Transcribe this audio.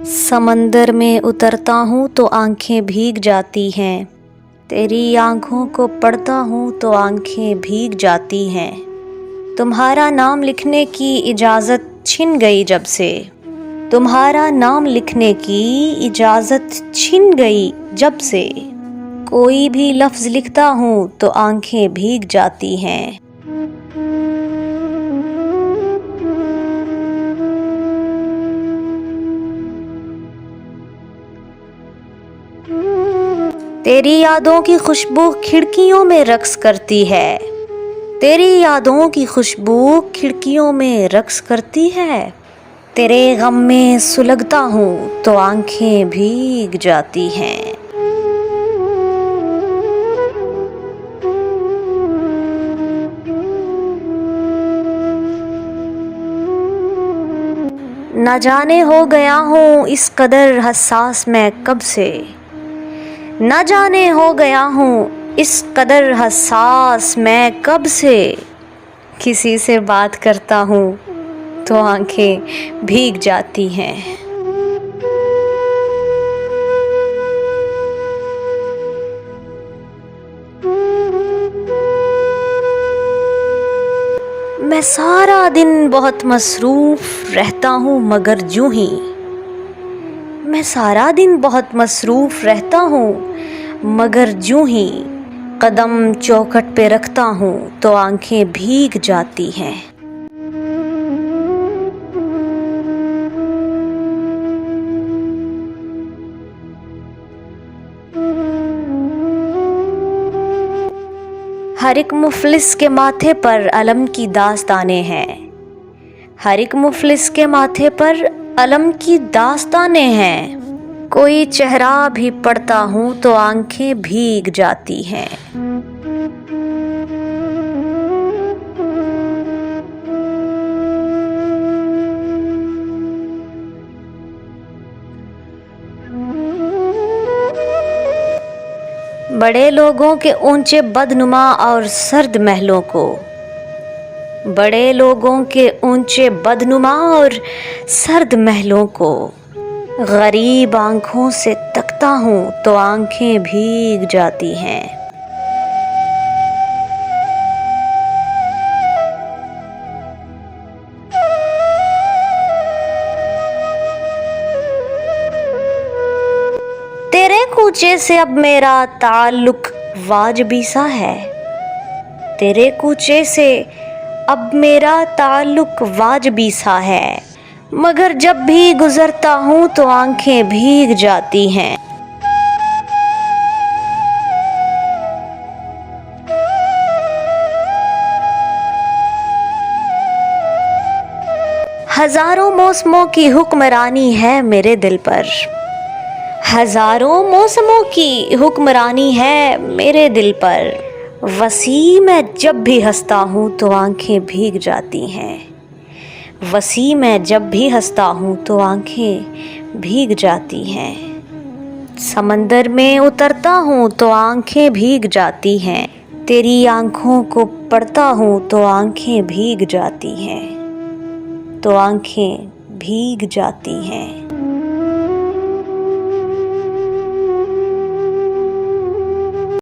समंदर में उतरता हूँ तो आंखें भीग जाती हैं, तेरी आंखों को पढ़ता हूँ तो आंखें भीग जाती हैं। तुम्हारा नाम लिखने की इजाज़त छिन गई जब से, तुम्हारा नाम लिखने की इजाज़त छिन गई जब से। कोई भी लफ्ज़ लिखता हूँ तो आंखें भीग जाती हैं। तेरी यादों की खुशबू खिड़कियों में रक्स करती है, तेरी यादों की खुशबू खिड़कियों में रक्स करती है। तेरे गम में सुलगता हूँ तो आंखें भीग जाती हैं। न जाने हो गया हूँ इस कदर हसास मैं कब से, न जाने हो गया हूँ इस कदर हसास मैं कब से। किसी से बात करता हूँ तो आंखें भीग जाती हैं। मैं सारा दिन बहुत मसरूफ रहता हूँ मगर यूं ही, मैं सारा दिन बहुत मसरूफ रहता हूँ मगर यूं ही। कदम चौखट पे रखता हूँ तो आंखें भीग जाती हैं। हर एक मुफलिस के माथे पर अलम की दास्तानें हैं, हर एक मुफलिस के माथे पर अलम की दास्तानें हैं। कोई चेहरा भी पढ़ता हूँ तो आंखें भीग जाती हैं। बड़े लोगों के ऊंचे बदनुमा और सर्द महलों को, बड़े लोगों के ऊंचे बदनुमा और सर्द महलों को गरीब आंखों से तकता हूँ तो आंखें भीग जाती हैं। तेरे कूचे से अब मेरा ताल्लुक वाजबी सा है, तेरे कूचे से अब मेरा ताल्लुक वाजबी सा है। मगर जब भी गुजरता हूँ तो आंखें भीग जाती हैं। हजारों मौसमों की हुक्मरानी है मेरे दिल पर, हजारों मौसमों की हुक्मरानी है मेरे दिल पर। वसी मैं जब भी हंसता हूँ तो आंखें भीग जाती हैं, वसी मैं जब भी हंसता हूँ तो आंखें भीग जाती हैं। समंदर में उतरता हूँ तो आंखें भीग जाती हैं, तेरी आंखों को पढ़ता हूँ तो आंखें भीग जाती हैं, तो आंखें भीग जाती हैं।